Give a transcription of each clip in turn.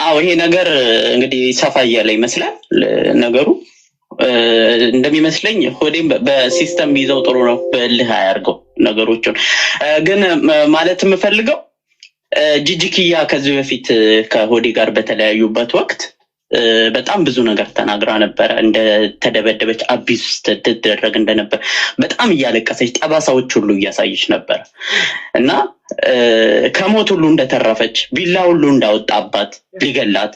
አዎ ይሄ ነገር እንግዲህ ሰፋ ያለ ይመስላል ነገሩ እንደሚመስለኝ ሆዴም በሲስተም ቢይዘው ጥሩ ነው በልህ አያርገው ነገሮችን ግን ማለት የምፈልገው ጂጂኪያ ከዚህ በፊት ከሆዴ ጋር በተለያዩበት ወቅት በጣም ብዙ ነገር ተናግራ ነበር እንደ ተደበደበች አቢስ ተደረገ እንደነበር በጣም እያለቀሰች ጠባሳዎች ሁሉ እያሳየች ነበር እና ከሞት ሁሉ እንደተረፈች ቢላ ሁሉ እንዳወጣባት ሊገላት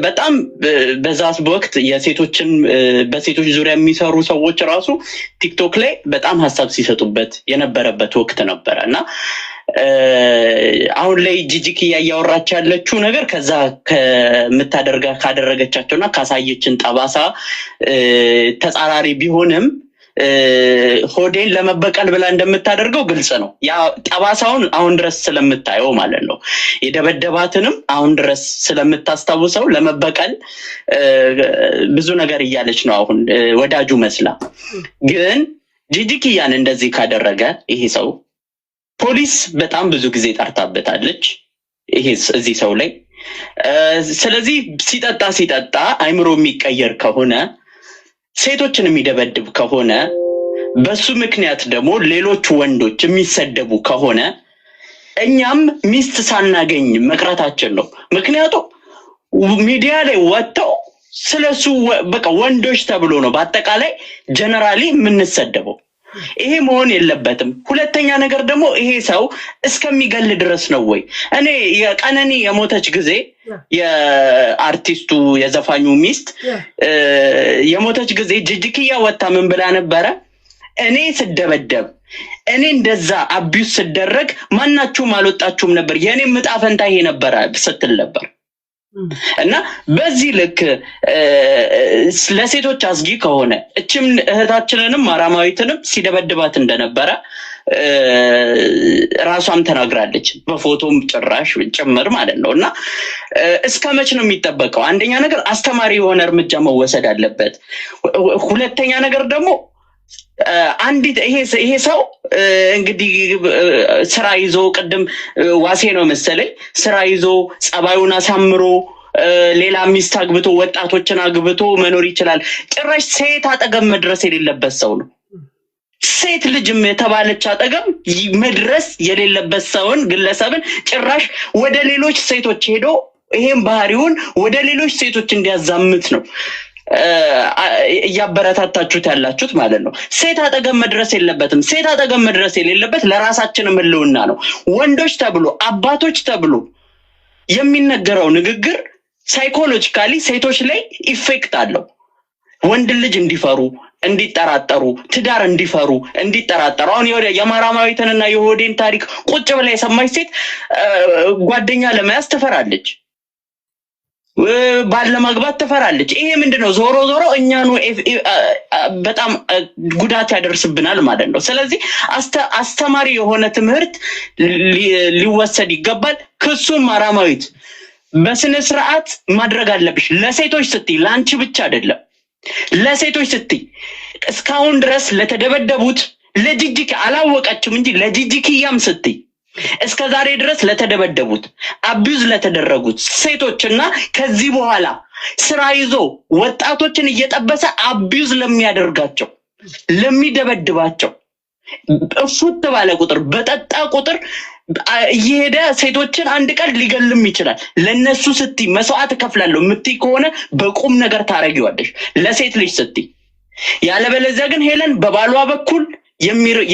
በጣም በዛስ ወቅት የሴቶችን በሴቶች ዙሪያ የሚሰሩ ሰዎች ራሱ ቲክቶክ ላይ በጣም ሐሳብ ሲሰጡበት የነበረበት ወቅት ነበርና አሁን ላይ ጂጂኪያ ያወራች ያለችው ነገር ከዛ ካደረገቻቸውና ካሳየችን ጠባሳ ተጻራሪ ቢሆንም ሆዴን ለመበቀል ብላ እንደምታደርገው ግልጽ ነው ያ ጠባሳውን አሁን ድረስ ስለምታየው ማለት ነው የደበደባትንም አሁን ድረስ ስለምታስታውሰው ለመበቀል ብዙ ነገር እያለች ነው አሁን ወዳጁ መስላ ግን ጂጂኪያን እንደዚህ ካደረገ ይሄ ሰው ፖሊስ በጣም ብዙ ጊዜ ጠርታበታለች ይሄስ እዚህ ሰው ላይ ስለዚህ ሲጠጣ አይምሮ የሚቀየር ከሆነ ሴቶችን የሚደበድብ ከሆነ በሱ ምክንያት ደግሞ ሌሎች ወንዶች የሚሰደቡ ከሆነ እኛም ሚስት ሳናገኝ መቅራታችን ነው ምክንያቱም ሚዲያ ላይ ወጥተው ስለሱ በቃ ወንዶች ተብሎ ነው በአጠቃላይ ጀነራሊ የምንሰደበው ይሄ መሆን የለበትም ሁለተኛ ነገር ደግሞ ይሄ ሰው እስከሚገል ድረስ ነው ወይ እኔ የቀነኒ የሞተች ጊዜ የአርቲስቱ የዘፋኙ ሚስት የሞተች ጊዜ ጂጂኪያ ወጣ ምን ብላ ነበር እኔ ስደበደብ እኔ እንደዛ አቢዩስ ስደረግ ማናችሁም አልወጣችሁም ነበር የኔ ምጣፈንታ ይሄ ነበር ስትል ነበር እና በዚህ ልክ ለሴቶች አስጊ ከሆነ እችም እህታችንንም ማራማዊትንም ሲደበድባት እንደነበረ ራሷም ተናግራለች በፎቶም ጭራሽ ጭምር ማለት ነውና እስከመች ነው የሚጠበቀው አንደኛ ነገር አስተማሪ የሆነ እርምጃ መወሰድ አለበት ሁለተኛ ነገር ደግሞ አንዲት ይሄ ሰው እንግዲህ ስራ ይዞ ቀደም ዋሴ ነው መሰለኝ ስራ ይዞ ጸባዩን አሳምሮ ሌላ ሚስት አግብቶ ወጣቶችን አግብቶ መኖር ይችላል ጭራሽ ሴት አጠገብ መድረስ የሌለበት ሰው ነው ሴት ልጅም የተባለች አጠገብ መድረስ የሌለበት ሰውን ግለሰብን ጭራሽ ወደ ሌሎች ሴቶች ሄዶ ይሄን ባህሪውን ወደ ሌሎች ሴቶች እንዲያዛምት ነው ያበረታታችሁት ያላችሁት ማለት ነው ሴት አጠገብ መድረስ የለበትም ሴት አጠገብ መድረስ የሌለበት ለራሳችን ምልውና ነው ወንዶች ተብሎ አባቶች ተብሎ የሚነገረው ንግግር ሳይኮሎጂካሊ ሴቶች ላይ ኢፌክት አለው ወንድ ልጅ እንዲፈሩ እንዲጠራጠሩ ትዳር እንዲፈሩ እንዲጠራጠሩ አሁን የማራማዊትንና የሆዴን ታሪክ ቁጭ ብላ የሰማች ሴት ጓደኛ ለማያስ ትፈራለች ባለማግባት ተፈራለች ይሄ ምንድነው ዞሮ እኛኑ በጣም ጉዳት ያደርስብናል ማለት ነው ስለዚህ አስተማሪ የሆነ ትምህርት ሊወሰድ ይገባል ክሱን ማራማዊት በስነ ስርዓት ማድረግ አለብሽ ለሴቶች ስትይ ላንቺ ብቻ አይደለም ለሴቶች ስትይ እስካሁን ድረስ ለተደበደቡት ለጂጂኪ አላወቀችም እንጂ ለጂጂኪያም ስትይ እስከ ዛሬ ድረስ ለተደበደቡት አቢዩዝ ለተደረጉት ሴቶችና ከዚህ በኋላ ስራ ይዞ ወጣቶችን እየጠበሰ አቢዩዝ ለሚያደርጋቸው ለሚደበድባቸው እፉት ባለ ቁጥር በጠጣ ቁጥር እየሄደ ሴቶችን አንድ ቀን ሊገልም ይችላል ለነሱ ስትይ መስዋዕት ከፍላለሁ ምትይ ከሆነ በቁም ነገር ታረጊዋለሽ ለሴት ልጅ ስትይ ያለበለዚያ ግን ሄለን በባሏ በኩል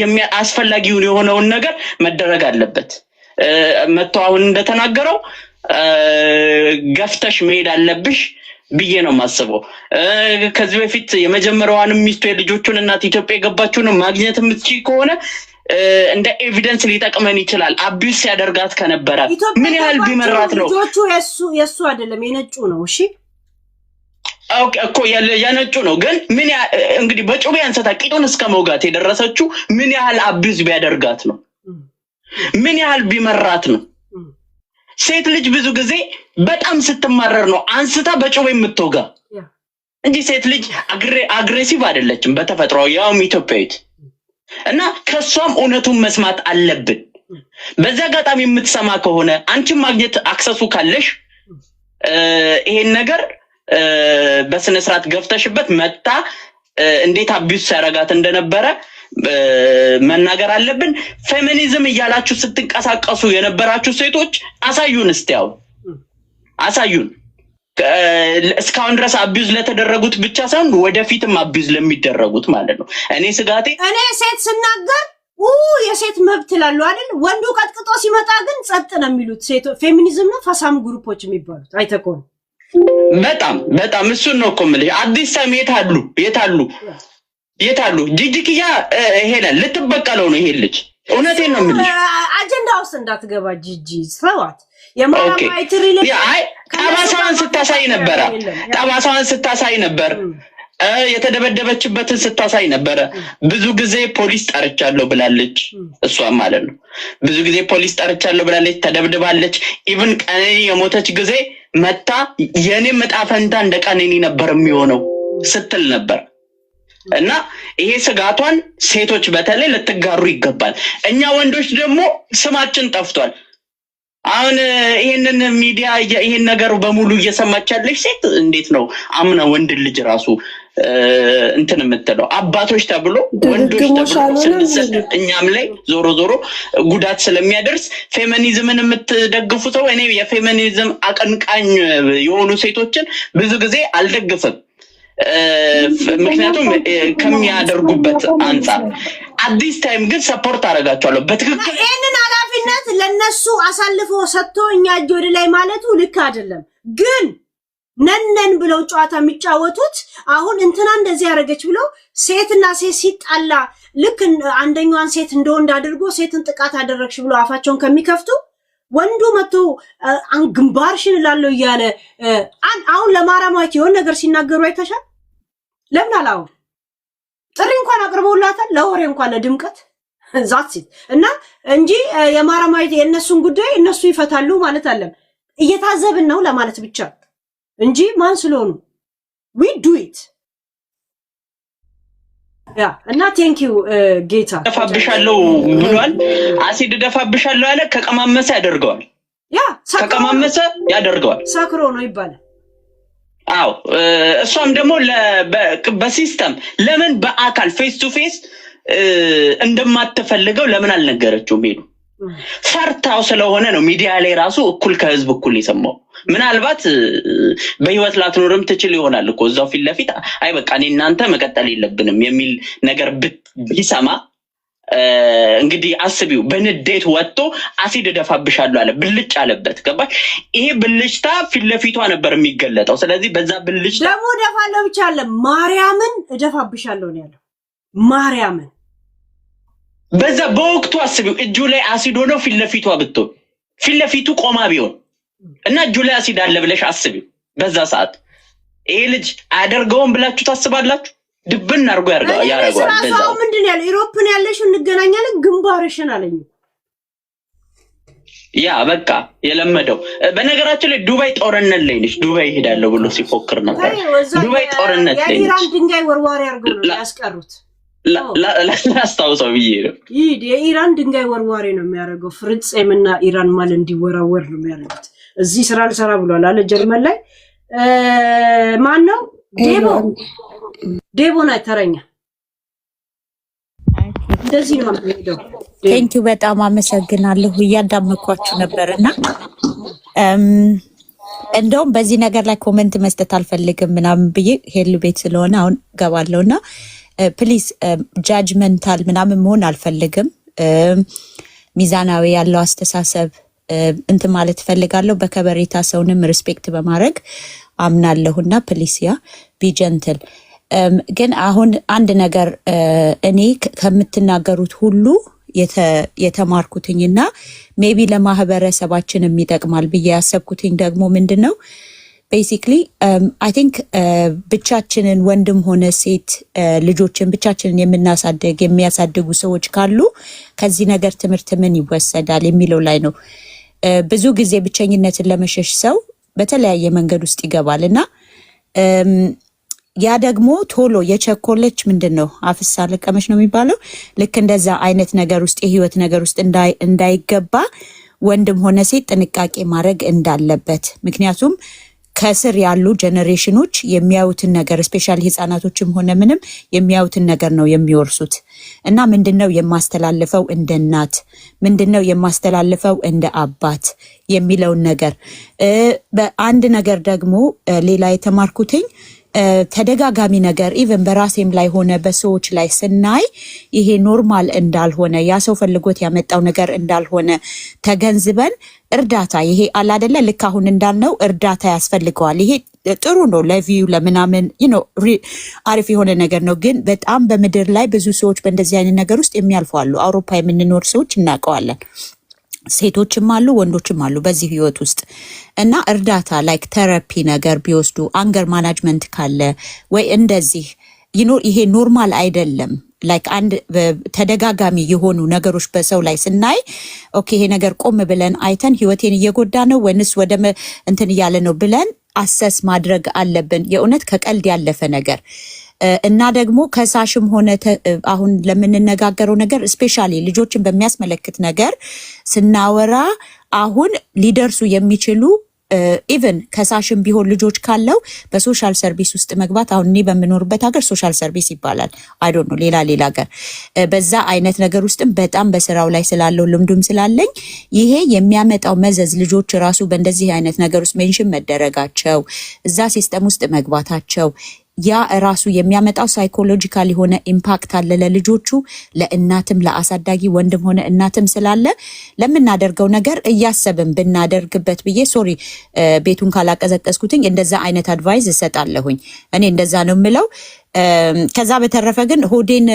የሚያስፈልጊው የሆነውን ነገር መደረግ አለበት መጥቶ አሁን እንደተናገረው ገፍተሽ መሄድ አለብሽ ብዬ ነው ማስበው ከዚህ በፊት የመጀመሪያዋንም ሚስቱ የልጆቹን እናት ኢትዮጵያ የገባችውን ማግኘት የምትችል ከሆነ እንደ ኤቪደንስ ሊጠቅመን ይችላል አቢዩስ ያደርጋት ከነበረ ምን ያህል ቢመራት ነው ልጆቹ የሱ አይደለም የነጩ ነው እሺ ኦኬ እኮ ያነጩ ነው ግን ምን እንግዲህ በጩቤ አንሰታ ቂጡን እስከ መውጋት የደረሰችው ምን ያህል አቢዩዝ ቢያደርጋት ነው ምን ያህል ቢመራት ነው ሴት ልጅ ብዙ ጊዜ በጣም ስትማረር ነው አንስታ በጩቤ የምትወጋ እንጂ ሴት ልጅ አግሬሲቭ አይደለችም በተፈጥሮ ያውም ኢትዮጵያዊት እና ከሷም እውነቱን መስማት አለብን በዛ አጋጣሚ የምትሰማ ከሆነ አንቺም ማግኘት አክሰሱ ካለሽ ይሄን ነገር በስነ ስርዓት ገፍተሽበት መጣ እንዴት አቢዩስ ያረጋት እንደነበረ መናገር አለብን። ፌሚኒዝም እያላችሁ ስትንቀሳቀሱ የነበራችሁ ሴቶች አሳዩን፣ እስቲያው አሳዩን። እስካሁን ድረስ አቢዩዝ ለተደረጉት ብቻ ሳይሆን ወደፊትም አቢዩዝ ለሚደረጉት ማለት ነው። እኔ ስጋቴ እኔ ሴት ስናገር የሴት መብት ይላሉ አይደል? ወንዱ ቀጥቅጦ ሲመጣ ግን ጸጥ ነው የሚሉት ሴት ፌሚኒዝም ነው ፈሳም ግሩፖች የሚባሉት አይተኮን በጣም እሱን ነው እኮ የምልህ። አዲስ ታይም የታሉ ጂጂኪያ ሄለን ልትበቀለው ነው ይሄ ልጅ። እውነቴን ነው የምልሽ። አጀንዳ ውስጥ እንዳትገባ ጂጂ ሰዋት የማራማይት ሪሌ ጠባሳዋን ስታሳይ ነበር የተደበደበችበትን ስታሳይ ነበር። ብዙ ጊዜ ፖሊስ ጠርቻለሁ ብላለች። እሷ ማለት ነው ብዙ ጊዜ ፖሊስ ጠርቻለሁ ብላለች። ተደብድባለች። ኢቭን ቀነኒ የሞተች ጊዜ መጣ የኔ መጣፈንታ እንደ ቀነኒ ነበር የሚሆነው ስትል ነበር። እና ይሄ ስጋቷን ሴቶች በተለይ ልትጋሩ ይገባል። እኛ ወንዶች ደግሞ ስማችን ጠፍቷል። አሁን ይሄንን ሚዲያ ይሄን ነገር በሙሉ እየሰማች ያለች ሴት እንዴት ነው አምና ወንድ ልጅ ራሱ እንትን የምትለው? አባቶች ተብሎ ወንዶች ተብሎ እኛም ላይ ዞሮ ጉዳት ስለሚያደርስ ፌሚኒዝምን የምትደግፉ ሰው እኔ የፌሚኒዝም አቀንቃኝ የሆኑ ሴቶችን ብዙ ጊዜ አልደግፍም። ምክንያቱም ከሚያደርጉበት አንፃር አዲስ ታይም ግን ሰፖርት አደርጋቸዋለሁ በትክክል። ይሄንን ኃላፊነት ለነሱ አሳልፎ ሰጥቶ እኛ እጅ ወደ ላይ ማለቱ ልክ አይደለም። ግን ነነን ብለው ጨዋታ የሚጫወቱት አሁን እንትና እንደዚህ ያደረገች ብለው ሴትና ሴት ሲጣላ ልክ አንደኛዋን ሴት እንደወንድ አድርጎ ሴትን ጥቃት አደረግሽ ብሎ አፋቸውን ከሚከፍቱ ወንዱ መጥቶ ግንባርሽን እላለሁ እያለ አሁን ለማራማት የሆነ ነገር ሲናገሩ አይተሻል? ለምን አላው ጥሪ እንኳን አቅርበውላታል፣ ለወሬ እንኳን ለድምቀት ዛት ሲት እና እንጂ የማራማት የነሱን ጉዳይ እነሱ ይፈታሉ ማለት አለም እየታዘብን ነው ለማለት ብቻ እንጂ ማን ስለሆኑ we do it ያ እና ቴንክ ዩ ጌታ ደፋብሻለሁ ብሏል። አሲድ ደፋብሻለሁ ያለ ከቀማመሰ ያደርገዋል። ያ ከቀማመሰ ያደርገዋል። ሳክሮ ነው ይባላል። አዎ እሷም ደግሞ በሲስተም ለምን በአካል ፌስ ቱ ፌስ እንደማትፈልገው ለምን አልነገረችውም? ሄዱ ፈርታው ስለሆነ ነው ሚዲያ ላይ ራሱ እኩል ከህዝብ እኩል የሰማው። ምናልባት በህይወት ላትኖርም ትችል ይሆናል እኮ እዛው ፊት ለፊት አይ በቃ እኔ እናንተ መቀጠል የለብንም የሚል ነገር ቢሰማ እንግዲህ አስቢው። በንዴት ወጥቶ አሲድ ደፋብሻለሁ አለ፣ ብልጭ አለበት። ገባሽ? ይሄ ብልጭታ ፊት ለፊቷ ነበር የሚገለጠው። ስለዚህ በዛ ብልጭታ ደግሞ ደፋለሁ ብቻ አለ ማርያምን እደፋብሻለሁ ነው ያለው። ማርያምን በዛ በወቅቱ አስቢው። እጁ ላይ አሲድ ሆኖ ፊት ለፊቷ ብትሆን ፊት ለፊቱ ቆማ ቢሆን እና እጁ ላይ አሲድ አለ ብለሽ አስቢው። በዛ ሰዓት ይሄ ልጅ አያደርገውም ብላችሁ ታስባላችሁ? ድብን አድርጎ ያደርገዋል። በዛው ምንድን ያለው ኢሮፕን ያለሽ እንገናኛለን ግንባርሽን አለኝ። ያ በቃ የለመደው። በነገራችን ላይ ዱባይ ጦርነት ላይ ነች። ዱባይ ይሄዳለሁ ብሎ ሲፎክር ነበር። ዱባይ ጦርነት ላይ ነች። የኢራን ድንጋይ ወርዋሪ አድርገው ነው ያስቀሩት። ላስታውሰው ብዬ ነው። ይሄ የኢራን ድንጋይ ወርዋሪ ነው የሚያደርገው። ፍልስጤምና ኢራን ማለት እንዲወራወር ነው የሚያደርጉት። እዚህ ስራ ልሰራ ብሏል አለ ጀርመን ላይ ማን ነው? ዴቦ ነው ተረኛ። እንደዚህ ነው የሚሄደው። ቴንኪው በጣም አመሰግናለሁ። እያዳመኳችሁ ነበርና እንደውም በዚህ ነገር ላይ ኮሜንት መስጠት አልፈልግም ምናምን ብዬ ሄሉ ቤት ስለሆነ አሁን ገባለሁና ፕሊዝ ጃጅመንታል ምናምን መሆን አልፈልግም። ሚዛናዊ ያለው አስተሳሰብ እንትን ማለት ፈልጋለሁ። በከበሬታ ሰውንም ሪስፔክት በማድረግ አምናለሁና ፕሊስ ያ ቢጀንትል። ግን አሁን አንድ ነገር እኔ ከምትናገሩት ሁሉ የተማርኩትኝና ሜቢ ለማህበረሰባችን የሚጠቅማል ብዬ ያሰብኩትኝ ደግሞ ምንድን ነው ቤሲክሊ አይ ቲንክ ብቻችንን ወንድም ሆነ ሴት ልጆችን ብቻችንን የሚያሳድጉ ሰዎች ካሉ ከዚህ ነገር ትምህርት ምን ይወሰዳል የሚለው ላይ ነው። ብዙ ጊዜ ብቸኝነትን ለመሸሽ ሰው በተለያየ መንገድ ውስጥ ይገባል እና ያ ደግሞ ቶሎ የቸኮለች ምንድነው አፍሳ ለቀመች ነው የሚባለው። ልክ እንደዛ አይነት ነገር ውስጥ የህይወት ነገር ውስጥ እንዳይገባ ወንድም ሆነ ሴት ጥንቃቄ ማድረግ እንዳለበት። ምክንያቱም ከስር ያሉ ጀነሬሽኖች የሚያዩትን ነገር ስፔሻሊ ህፃናቶችም ሆነ ምንም የሚያዩትን ነገር ነው የሚወርሱት። እና ምንድነው የማስተላልፈው እንደ እናት፣ ምንድነው የማስተላልፈው እንደ አባት የሚለውን ነገር በአንድ ነገር ደግሞ ሌላ የተማርኩትኝ ተደጋጋሚ ነገር ኢቨን በራሴም ላይ ሆነ በሰዎች ላይ ስናይ ይሄ ኖርማል እንዳልሆነ ያ ሰው ፈልጎት ያመጣው ነገር እንዳልሆነ ተገንዝበን እርዳታ ይሄ አለ አይደለ ልክ አሁን እንዳልነው እርዳታ ያስፈልገዋል። ይሄ ጥሩ ነው ለቪው ለምናምን አሪፍ የሆነ ነገር ነው። ግን በጣም በምድር ላይ ብዙ ሰዎች በእንደዚህ አይነት ነገር ውስጥ የሚያልፉ አሉ። አውሮፓ የምንኖር ሰዎች እናውቀዋለን። ሴቶችም አሉ ወንዶችም አሉ በዚህ ህይወት ውስጥ እና እርዳታ ላይክ ቴራፒ ነገር ቢወስዱ አንገር ማናጅመንት ካለ ወይ እንደዚህ ይሄ ኖርማል አይደለም። ላይክ አንድ ተደጋጋሚ የሆኑ ነገሮች በሰው ላይ ስናይ ኦኬ ይሄ ነገር ቆም ብለን አይተን ህይወቴን እየጎዳ ነው ወይንስ ወደ እንትን እያለ ነው ብለን አሰስ ማድረግ አለብን። የእውነት ከቀልድ ያለፈ ነገር እና ደግሞ ከሳሽም ሆነ አሁን ለምንነጋገረው ነገር ስፔሻሊ ልጆችን በሚያስመለክት ነገር ስናወራ አሁን ሊደርሱ የሚችሉ ኢቨን ከሳሽም ቢሆን ልጆች ካለው በሶሻል ሰርቪስ ውስጥ መግባት አሁን እኔ በምኖርበት ሀገር ሶሻል ሰርቪስ ይባላል። አይ ዶንት ኖ ሌላ ሀገር በዛ አይነት ነገር ውስጥም በጣም በስራው ላይ ስላለው ልምዱም ስላለኝ ይሄ የሚያመጣው መዘዝ ልጆች ራሱ በእንደዚህ አይነት ነገር ውስጥ ሜንሽን መደረጋቸው እዛ ሲስተም ውስጥ መግባታቸው ያ ራሱ የሚያመጣው ሳይኮሎጂካል የሆነ ኢምፓክት አለ ለልጆቹ፣ ለእናትም ለአሳዳጊ ወንድም ሆነ እናትም ስላለ ለምናደርገው ነገር እያሰብን ብናደርግበት ብዬ ሶሪ ቤቱን ካላቀዘቀዝኩትኝ እንደዛ አይነት አድቫይዝ እሰጣለሁኝ። እኔ እንደዛ ነው የምለው። ከዛ በተረፈ ግን ሆዴን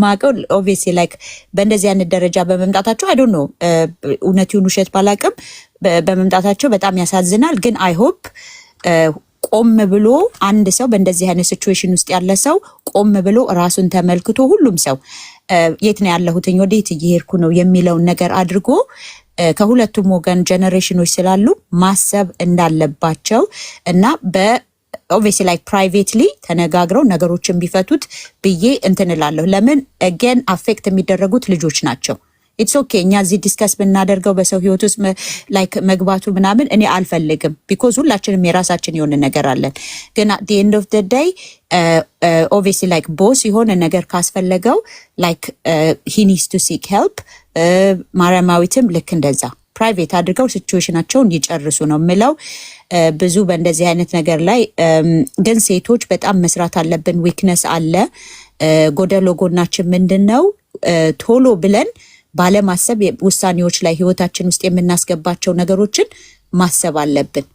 ማቀው ኦብቪየስሊ ላይክ በእንደዚህ አይነት ደረጃ በመምጣታቸው አይ ዶንት ኖ እውነት ይሁን ውሸት ባላቅም በመምጣታቸው በጣም ያሳዝናል። ግን አይ ሆፕ ቆም ብሎ አንድ ሰው በእንደዚህ አይነት ሲቹዌሽን ውስጥ ያለ ሰው ቆም ብሎ ራሱን ተመልክቶ ሁሉም ሰው የት ነው ያለሁትኝ ወዴት እየሄድኩ ነው የሚለውን ነገር አድርጎ ከሁለቱም ወገን ጀነሬሽኖች ስላሉ ማሰብ እንዳለባቸው እና ኦብቪየስሊ ላይክ ፕራይቬትሊ ተነጋግረው ነገሮችን ቢፈቱት ብዬ እንትን እላለሁ። ለምን አገን አፌክት የሚደረጉት ልጆች ናቸው። ኢትስ ኦኬ እኛ እዚህ ዲስከስ ብናደርገው በሰው ህይወት ውስጥ ላይክ መግባቱ ምናምን እኔ አልፈልግም። ቢኮዝ ሁላችንም የራሳችን የሆነ ነገር አለን። ግን አት ኤንድ ኦፍ ዘ ዴይ ኦብቪየስሊ ላይክ ቦስ የሆነ ነገር ካስፈለገው ላይክ ሂ ኒድስ ቱ ሲክ ሄልፕ። ማርያማዊትም ልክ እንደዛ ፕራይቬት አድርገው ሲቹዌሽናቸውን ይጨርሱ ነው የምለው። ብዙ በእንደዚህ አይነት ነገር ላይ ግን ሴቶች በጣም መስራት አለብን። ዊክነስ አለ። ጎደሎ ጎናችን ምንድን ነው? ቶሎ ብለን ባለማሰብ ውሳኔዎች ላይ ህይወታችን ውስጥ የምናስገባቸው ነገሮችን ማሰብ አለብን።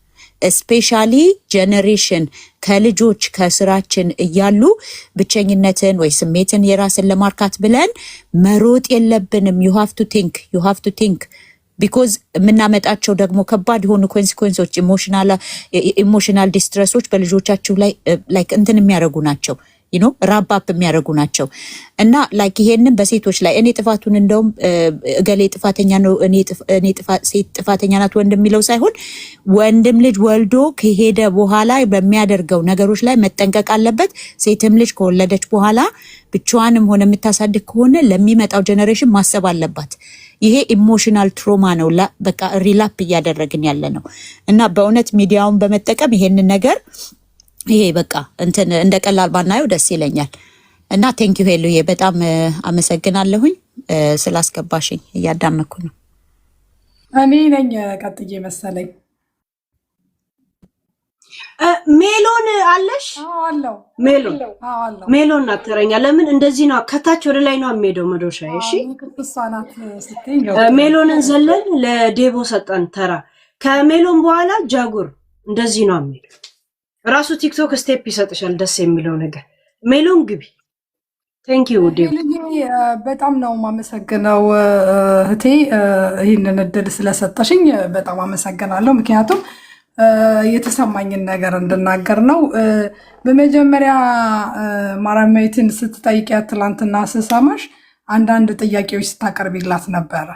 ስፔሻሊ ጀነሬሽን ከልጆች ከስራችን እያሉ ብቸኝነትን ወይ ስሜትን የራስን ለማርካት ብለን መሮጥ የለብንም። ዩ ሃቭ ቱ ቲንክ ቢኮዝ የምናመጣቸው ደግሞ ከባድ የሆኑ ኮንሲኮንሶች ኢሞሽናል ዲስትረሶች በልጆቻችሁ ላይ ላይክ እንትን የሚያደርጉ ናቸው ራባፕ የሚያደርጉ ናቸው። እና ላይክ ይሄንን በሴቶች ላይ እኔ ጥፋቱን እንደውም እገሌ ጥፋተኛ ነው ሴት ጥፋተኛ ናት ወንድ የሚለው ሳይሆን ወንድም ልጅ ወልዶ ከሄደ በኋላ በሚያደርገው ነገሮች ላይ መጠንቀቅ አለበት። ሴትም ልጅ ከወለደች በኋላ ብቻዋንም ሆነ የምታሳድግ ከሆነ ለሚመጣው ጀነሬሽን ማሰብ አለባት። ይሄ ኢሞሽናል ትሮማ ነው። በቃ ሪላፕ እያደረግን ያለ ነው። እና በእውነት ሚዲያውን በመጠቀም ይሄንን ነገር ይሄ በቃ እንትን እንደ ቀላል ባናየው ደስ ይለኛል። እና ቴንኪዩ ሄሉዬ በጣም አመሰግናለሁኝ ስላስገባሽኝ። እያዳመኩ ነው። እኔ ነኝ ቀጥዬ መሰለኝ። ሜሎን አለሽ? አለው ሜሎን ናት ተረኛ። ለምን እንደዚህ ነው? ከታች ወደ ላይ ነው የሚሄደው መዶሻ። እሺ ሜሎንን ዘለን ለዴቦ ሰጠን ተራ። ከሜሎን በኋላ ጃጉር እንደዚህ ነው የሚሄደው። ራሱ ቲክቶክ ስቴፕ ይሰጥሻል። ደስ የሚለው ነገር ሜሎን ግቢ። ቴንኪዩ ዴቦ። በጣም ነው የማመሰግነው እህቴ፣ ይህንን እድል ስለሰጠሽኝ በጣም አመሰግናለሁ። ምክንያቱም የተሰማኝን ነገር እንድናገር ነው። በመጀመሪያ ማርያማዊትን ስትጠይቂያት ትላንትና ስሰማሽ አንዳንድ ጥያቄዎች ስታቀርቢላት ነበረ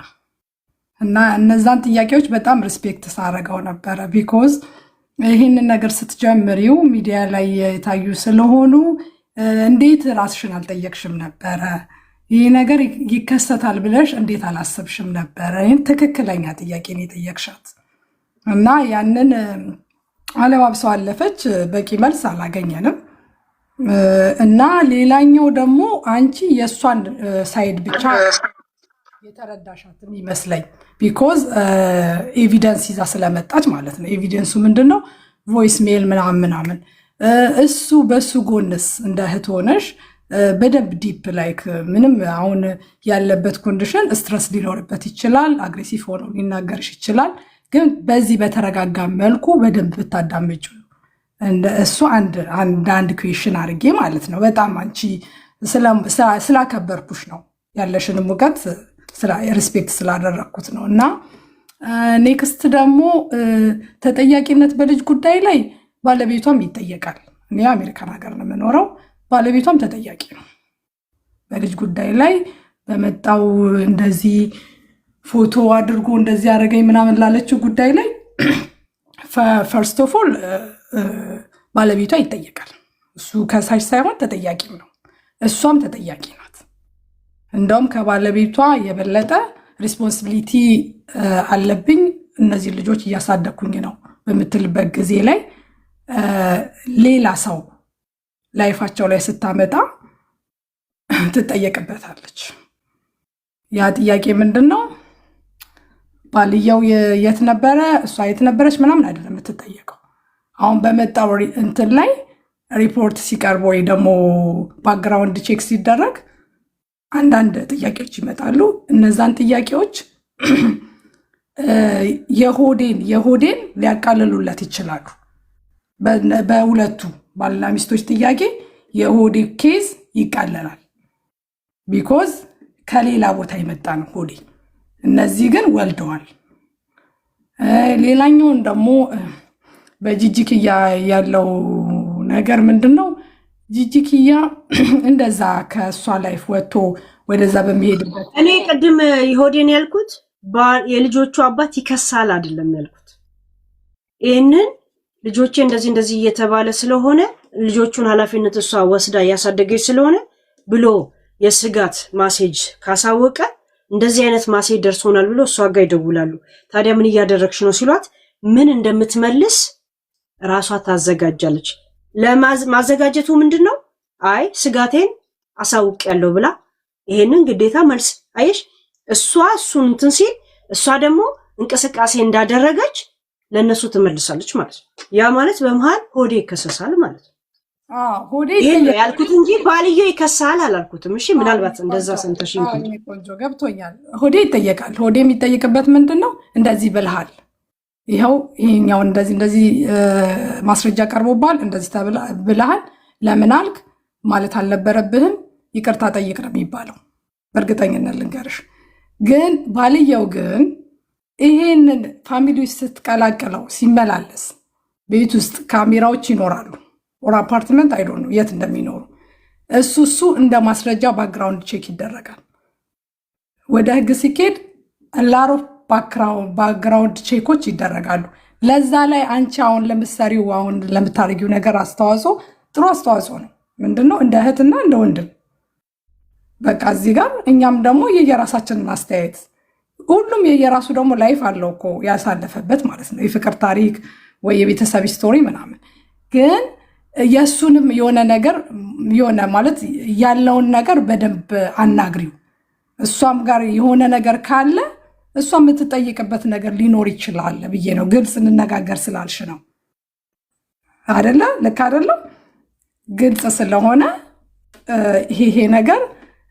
እና እነዛን ጥያቄዎች በጣም ሪስፔክት ሳረገው ነበረ። ቢኮዝ ይህንን ነገር ስትጀምሪው ሚዲያ ላይ የታዩ ስለሆኑ እንዴት ራስሽን አልጠየቅሽም ነበረ? ይህ ነገር ይከሰታል ብለሽ እንዴት አላሰብሽም ነበረ? ይህን ትክክለኛ ጥያቄ ነው የጠየቅሻት እና ያንን አለባብሰው አለፈች። በቂ መልስ አላገኘንም። እና ሌላኛው ደግሞ አንቺ የእሷን ሳይድ ብቻ የተረዳሻትም ይመስለኝ ቢኮዝ ኤቪደንስ ይዛ ስለመጣች ማለት ነው። ኤቪደንሱ ምንድን ነው? ቮይስ ሜል ምናምን እሱ በሱ ጎንስ እንደ እህት ሆነሽ በደንብ ዲፕ ላይክ ምንም አሁን ያለበት ኮንዲሽን ስትረስ ሊኖርበት ይችላል፣ አግሬሲቭ ሆኖ ሊናገርሽ ይችላል። ግን በዚህ በተረጋጋ መልኩ በደንብ ብታዳምጩ እሱ አንድ ኩዌሽን አድርጌ ማለት ነው። በጣም አንቺ ስላከበርኩሽ ነው ያለሽንም እውቀት ሪስፔክት ስላደረግኩት ነው። እና ኔክስት ደግሞ ተጠያቂነት በልጅ ጉዳይ ላይ ባለቤቷም ይጠየቃል። እኔ አሜሪካን ሀገር ነው የምኖረው። ባለቤቷም ተጠያቂ ነው በልጅ ጉዳይ ላይ በመጣው እንደዚህ ፎቶ አድርጎ እንደዚህ አደረገኝ ምናምን ላለችው ጉዳይ ላይ ፈርስት ኦፍ ኦል ባለቤቷ ይጠየቃል። እሱ ከሳሽ ሳይሆን ተጠያቂም ነው። እሷም ተጠያቂ ናት። እንደውም ከባለቤቷ የበለጠ ሪስፖንሲቢሊቲ አለብኝ እነዚህ ልጆች እያሳደግኩኝ ነው በምትልበት ጊዜ ላይ ሌላ ሰው ላይፋቸው ላይ ስታመጣ ትጠየቅበታለች። ያ ጥያቄ ምንድን ነው? ባልየው የት ነበረ፣ እሷ የት ነበረች ምናምን አይደለም የምትጠየቀው። አሁን በመጣው እንትን ላይ ሪፖርት ሲቀርብ ወይ ደግሞ ባክግራውንድ ቼክ ሲደረግ አንዳንድ ጥያቄዎች ይመጣሉ። እነዛን ጥያቄዎች የሆዴን ሊያቃልሉለት ይችላሉ። በሁለቱ ባልና ሚስቶች ጥያቄ የሆዴ ኬዝ ይቃለላል። ቢኮዝ ከሌላ ቦታ የመጣ ነው ሆዴ። እነዚህ ግን ወልደዋል። ሌላኛውን ደግሞ በጂጂክያ ያለው ነገር ምንድን ነው? ጂጂክያ እንደዛ ከእሷ ላይፍ ወጥቶ ወደዛ በሚሄድበት እኔ ቅድም የሆዴን ያልኩት የልጆቹ አባት ይከሳል አይደለም ያልኩት። ይህንን ልጆቼ እንደዚህ እየተባለ ስለሆነ ልጆቹን ኃላፊነት እሷ ወስዳ እያሳደገች ስለሆነ ብሎ የስጋት ማሴጅ ካሳወቀ እንደዚህ አይነት ማሴጅ ደርሶናል ብሎ እሷ ጋር ይደውላሉ። ታዲያ ምን እያደረግሽ ነው ሲሏት ምን እንደምትመልስ ራሷ ታዘጋጃለች። ለማዘጋጀቱ ምንድን ነው? አይ ስጋቴን አሳውቅ ያለው ብላ ይሄንን ግዴታ መልስ አየሽ። እሱን እንትን ሲል እሷ ደግሞ እንቅስቃሴ እንዳደረገች ለነሱ ትመልሳለች ማለት ነው። ያ ማለት በመሃል ሆዴ ይከሰሳል ማለት ነው። ይሄን ያልኩት እንጂ ባልየው ይከሳል አላልኩትም። እሺ ምናልባት እንደዛ ሰምተሽኝ ቆንጆ ገብቶኛል። ሆዴ ይጠየቃል። ሆዴ የሚጠየቅበት ምንድን ነው? እንደዚህ ብልሃል፣ ይኸው ይሄኛው እንደዚህ ማስረጃ ቀርቦባል፣ እንደዚህ ብልሃል፣ ለምን አልክ ማለት አልነበረብህም፣ ይቅርታ ጠይቅ ነው የሚባለው። በእርግጠኝነት ልንገርሽ። ግን ባልየው ግን ይሄንን ፋሚሊ ውስጥ ስትቀላቅለው ሲመላለስ ቤት ውስጥ ካሜራዎች ይኖራሉ ኦር አፓርትመንት አይዶን ነው የት እንደሚኖሩ እሱ እንደ ማስረጃ ባክግራውንድ ቼክ ይደረጋል። ወደ ህግ ሲኬድ ላሮ ባክግራውንድ ቼኮች ይደረጋሉ። ለዛ ላይ አንቺ አሁን ለምሳሌው አሁን ለምታደርጊው ነገር አስተዋጽኦ ጥሩ አስተዋጽኦ ነው። ምንድነው? እንደ እህትና እንደ ወንድም በቃ እዚህ ጋር እኛም ደግሞ የየራሳችንን አስተያየት ሁሉም የየራሱ ደግሞ ላይፍ አለው እኮ ያሳለፈበት ማለት ነው። የፍቅር ታሪክ ወይ የቤተሰብ ስቶሪ ምናምን። ግን የእሱንም የሆነ ነገር የሆነ ማለት ያለውን ነገር በደንብ አናግሪው። እሷም ጋር የሆነ ነገር ካለ እሷ የምትጠይቅበት ነገር ሊኖር ይችላል ብዬ ነው። ግልጽ እንነጋገር ስላልሽ ነው አደለ? ልክ አደለም? ግልጽ ስለሆነ ይሄ ነገር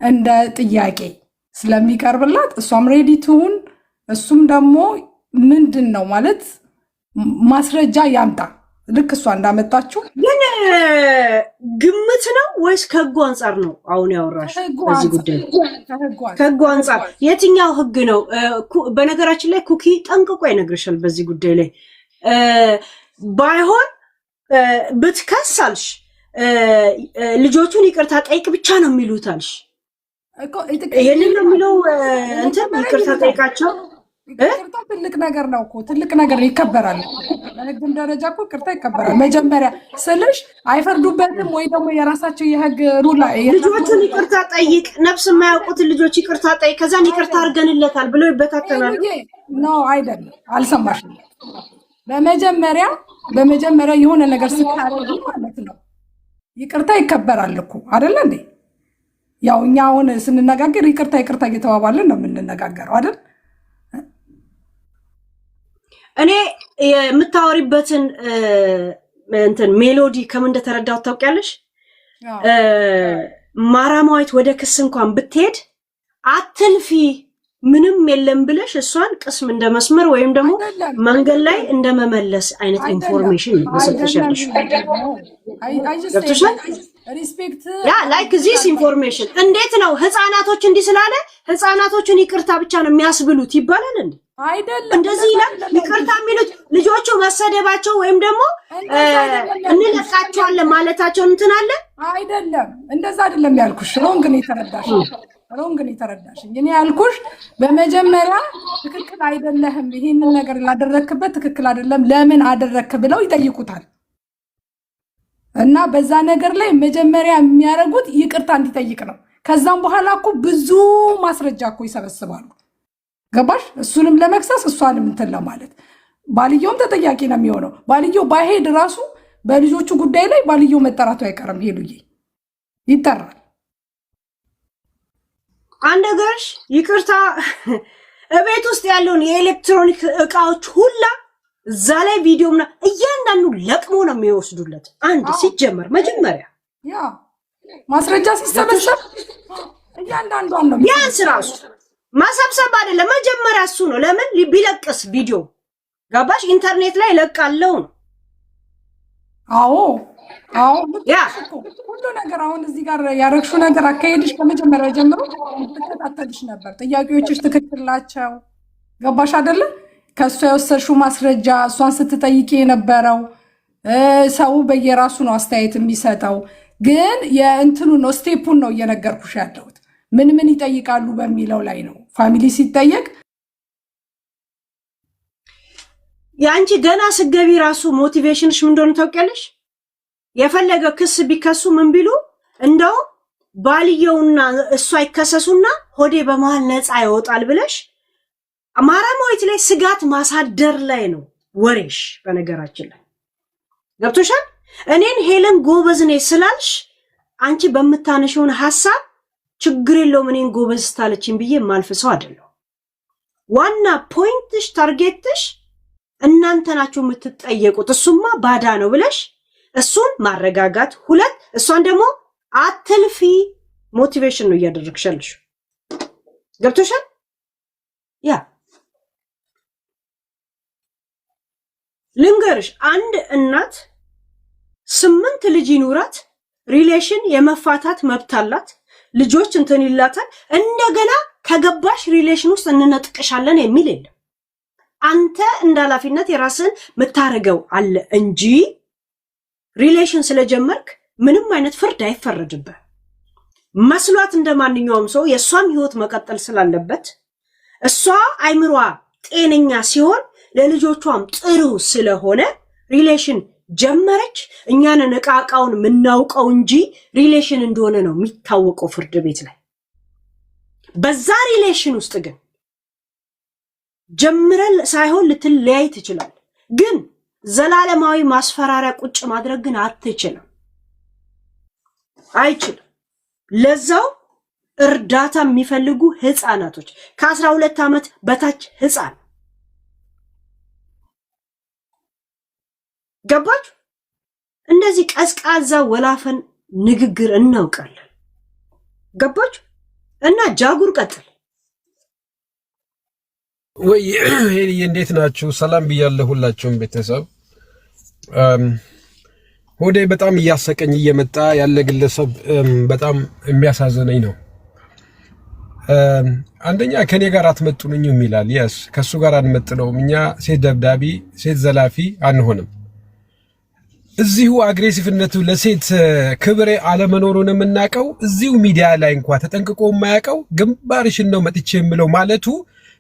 እንደ ጥያቄ ስለሚቀርብላት እሷም ሬዲ ትሁን። እሱም ደግሞ ምንድን ነው ማለት ማስረጃ ያምጣ። ልክ እሷ እንዳመጣችው ግን ግምት ነው ወይስ ከህጉ አንጻር ነው አሁን ያወራሽ? በዚህ ጉዳይ ከህጉ አንጻር የትኛው ህግ ነው? በነገራችን ላይ ኩኪ ጠንቅቆ ይነግርሻል በዚህ ጉዳይ ላይ። ባይሆን ብትከሳልሽ ልጆቹን ይቅርታ ጠይቅ ብቻ ነው የሚሉታልሽ። ይሄንን ነው የሚለው እንትን ይቅርታ ጠይቃቸው ይቅርታ ትልቅ ነገር ነው እኮ ትልቅ ነገር ይከበራል። በህግም ደረጃ እኮ ይቅርታ ይከበራል። መጀመሪያ ስልሽ አይፈርዱበትም ወይ ደግሞ የራሳቸው የህግ ሩላ ልጆቹን ይቅርታ ጠይቅ፣ ነፍስ የማያውቁትን ልጆች ይቅርታ ጠይቅ፣ ከዛን ይቅርታ አድርገንለታል ብለው ይበታተናሉ። ኖ አይደለም፣ አልሰማሽም። በመጀመሪያ የሆነ ነገር ስታደርጉ ማለት ነው ይቅርታ ይከበራል እኮ አይደለ እንዴ? ያው እኛ አሁን ስንነጋገር ይቅርታ እየተባባልን ነው የምንነጋገረው አይደል? እኔ የምታወሪበትን እንትን ሜሎዲ ከምን እንደተረዳሁት ታውቂያለሽ? ማራማዊት ወደ ክስ እንኳን ብትሄድ አትልፊ ምንም የለም ብለሽ እሷን ቅስም እንደ መስመር ወይም ደግሞ መንገድ ላይ እንደ መመለስ አይነት ኢንፎርሜሽን መስጠትሻለሽ። ያ ላይክ ዚስ ኢንፎርሜሽን እንዴት ነው ህፃናቶች እንዲህ ስላለ ህፃናቶችን ይቅርታ ብቻ ነው የሚያስብሉት ይባላል እንዴ? አይደለም። እንደዚህ ይላል ይቅርታ የሚሉት ልጆቹ መሰደባቸው ወይም ደግሞ እንለቃቸዋለን ማለታቸው እንትን አለ አይደለም። እንደዛ አይደለም ያልኩሽ። ሮንግ ነው የተረዳሽኝ። እኔ ያልኩሽ በመጀመሪያ ትክክል አይደለህም፣ ይሄንን ነገር ላደረክበት ትክክል አይደለም፣ ለምን አደረክ ብለው ይጠይቁታል። እና በዛ ነገር ላይ መጀመሪያ የሚያደርጉት ይቅርታ እንዲጠይቅ ነው። ከዛም በኋላ እኮ ብዙ ማስረጃ እኮ ይሰበስባሉ። ገባሽ? እሱንም ለመክሰስ እሷንም እንትን ለማለት ባልየውም ተጠያቂ ነው የሚሆነው። ባልየው ባይሄድ ራሱ በልጆቹ ጉዳይ ላይ ባልየው መጠራቱ አይቀርም። ሄሉዬ ይጠራል። አንድ ነገርሽ ይቅርታ እቤት ውስጥ ያለውን የኤሌክትሮኒክ እቃዎች ሁላ እዛ ላይ ቪዲዮ ምና እያንዳንዱ ለቅሞ ነው የሚወስዱለት። አንድ ሲጀመር መጀመሪያ ያ ማስረጃ ሲሰበሰብ እያንዳንዷን ነው ቢያንስ ራሱ ማሰብሰብ አይደለም መጀመሪያ እሱ ነው። ለምን ቢለቅስ ቪዲዮ ገባሽ? ኢንተርኔት ላይ ለቃለው ነው። አዎ ያ ሁሉ ነገር አሁን እዚህ ጋር ያረግሽው ነገር አካሄድሽ ከመጀመሪያ ጀምሮ ተከታተልሽ ነበር። ጥያቄዎችሽ ትክክል ናቸው። ገባሽ አይደለ? ከእሷ የወሰድሽው ማስረጃ እሷን ስትጠይቂ የነበረው ሰው በየራሱ ነው አስተያየት የሚሰጠው። ግን የእንትኑ ነው ስቴፑን ነው እየነገርኩሽ ያለሁት። ምን ይጠይቃሉ በሚለው ላይ ነው። ፋሚሊ ሲጠየቅ ያንቺ ገና ስገቢ ራሱ ሞቲቬሽንሽ ምን እንደሆነ ታውቂያለሽ? የፈለገ ክስ ቢከሱ ምን ቢሉ እንደው ባልየውና እሷ ይከሰሱና ሆዴ በመሃል ነፃ ይወጣል ብለሽ ማራማዊት ላይ ስጋት ማሳደር ላይ ነው ወሬሽ። በነገራችን ላይ ገብቶሻል? እኔን ሄለን ጎበዝ ነኝ ስላልሽ አንቺ በምታነሽውን ሐሳብ ችግር የለውም እኔን ጎበዝ ስታለችኝ ብዬ ማልፍ ሰው አይደለሁ። ዋና ፖይንትሽ ታርጌትሽ እናንተ ናችሁ የምትጠየቁት። እሱማ ባዳ ነው ብለሽ እሱን ማረጋጋት፣ ሁለት እሷን ደግሞ አትልፊ ሞቲቬሽን ነው እያደረግሻለሽ። ገብቶሻል? ያ ልንገርሽ፣ አንድ እናት 8 ልጅ ይኑራት ሪሌሽን የመፋታት መብት አላት። ልጆች እንትን ይላታል። እንደገና ከገባሽ ሪሌሽን ውስጥ እንነጥቅሻለን የሚል የለም። አንተ እንደ ኃላፊነት የራስን የምታረገው አለ እንጂ ሪሌሽን ስለጀመርክ ምንም አይነት ፍርድ አይፈረድብህ። መስሏት እንደ ማንኛውም ሰው የእሷም ህይወት መቀጠል ስላለበት እሷ አይምሯ ጤነኛ ሲሆን ለልጆቿም ጥሩ ስለሆነ ሪሌሽን ጀመረች። እኛንን እቃቃውን የምናውቀው እንጂ ሪሌሽን እንደሆነ ነው የሚታወቀው ፍርድ ቤት ላይ። በዛ ሪሌሽን ውስጥ ግን ጀምረን ሳይሆን ልትለያይ ትችላል። ግን ዘላለማዊ ማስፈራሪያ ቁጭ ማድረግ ግን አትችልም፣ አይችልም። ለዛው እርዳታ የሚፈልጉ ህፃናቶች ከ12 ዓመት በታች ህፃን ገባችሁ? እንደዚህ ቀዝቃዛ ወላፈን ንግግር እናውቃለን። ገባችሁ? እና ጃጉር ቀጥል ወይ ሄልዬ፣ እንዴት ናችሁ? ሰላም ብያለሁ ሁላችሁም ቤተሰብ። ሆዴ በጣም እያሰቀኝ እየመጣ ያለ ግለሰብ በጣም የሚያሳዝነኝ ነው። አንደኛ ከኔ ጋር አትመጡንኝም ይላል። የስ ከሱ ጋር አንመጥነውም። እኛ ሴት ደብዳቢ፣ ሴት ዘላፊ አንሆንም። እዚሁ አግሬሲቭነቱ ለሴት ክብሬ አለመኖሩን የምናውቀው እዚሁ ሚዲያ ላይ እንኳን ተጠንቅቆ የማያውቀው ግንባርሽን ነው መጥቼ የምለው ማለቱ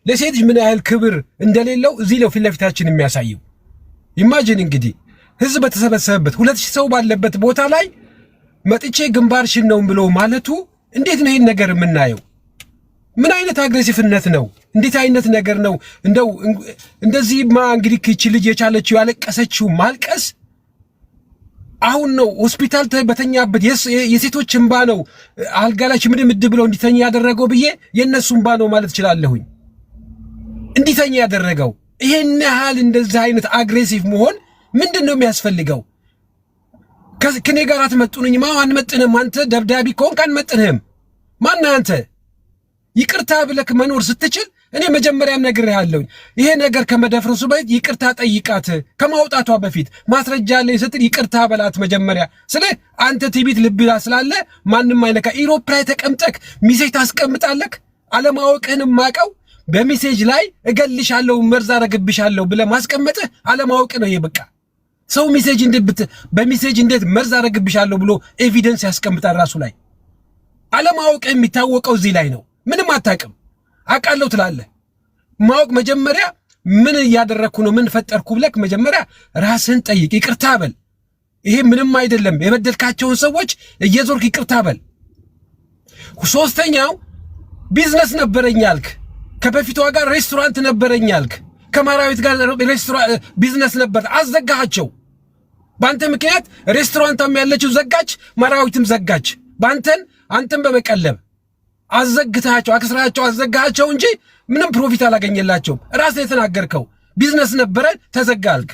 ለሴት ልጅ ምን ያህል ክብር እንደሌለው እዚህ ነው ፊት ለፊታችን የሚያሳየው። ኢማጂን እንግዲህ ህዝብ በተሰበሰበበት 2000 ሰው ባለበት ቦታ ላይ መጥቼ ግንባርሽን ነው ብሎ ማለቱ እንዴት ነው ይሄን ነገር የምናየው? ምን አይነት አግሬሲቭነት ነው? እንዴት አይነት ነገር ነው? እንደው እንደዚህማ እንግዲህ እቺ ልጅ የቻለችው ያለቀሰችው ማልቀስ አሁን ነው ሆስፒታል በተኛበት የሴቶች እንባ ነው አልጋ ላይ ምድምድ ብለው እንዲተኛ ያደረገው ብዬ የነሱ እንባ ነው ማለት እችላለሁኝ እንዲተኛ ያደረገው። ይሄን ያህል እንደዚህ አይነት አግሬሲቭ መሆን ምንድነው የሚያስፈልገው? ከኔ ጋር አትመጡንኝ አንመጥንም። አንተ ደብዳቤ ከሆንክ አንመጥንህም። ማን አንተ? ይቅርታ ብለክ መኖር ስትችል እኔ መጀመሪያም ነግሬሃለሁኝ ይሄ ነገር ከመደፍረሱ በፊት ይቅርታ ጠይቃት። ከማውጣቷ በፊት ማስረጃ ላይ ስትል ይቅርታ በላት መጀመሪያ። ስለ አንተ ቲቪት ልብላ ስላለ ማንንም አይነካ። ኢሮፕ ላይ ተቀምጠክ ሚሴጅ ታስቀምጣለክ። አለማወቅህንም ማቀው በሚሴጅ ላይ እገልሻለሁ መርዝ አረግብሻለሁ ብለህ ማስቀመጥህ አለማወቅ ነው። ይሄ በቃ ሰው ሚሴጅ በሚሴጅ እንዴት መርዝ አረግብሻለሁ ብሎ ኤቪደንስ ያስቀምጣል ራሱ ላይ። አለማወቅህ የሚታወቀው እዚህ ላይ ነው። ምንም አታውቅም። አውቃለሁ ትላለህ። ማወቅ መጀመሪያ ምን እያደረግኩ ነው ምን ፈጠርኩ ብለህ መጀመሪያ ራስህን ጠይቅ። ይቅርታ በል። ይሄ ምንም አይደለም። የበደልካቸውን ሰዎች እየዞርክ ይቅርታ በል። ሶስተኛው ቢዝነስ ነበረኝ አልክ። ከበፊቷ ጋር ሬስቶራንት ነበረኝ አልክ። ከማራዊት ጋር ቢዝነስ ነበር፣ አዘጋሃቸው። በአንተ ምክንያት ሬስቶራንቷም ያለችው ዘጋች፣ ማራዊትም ዘጋች። አንተን በመቀለብ አዘግታቸው አክስራቸው አዘጋቸው እንጂ ምንም ፕሮፊት አላገኘላቸውም። ራስህ የተናገርከው ቢዝነስ ነበረ ተዘጋልክ።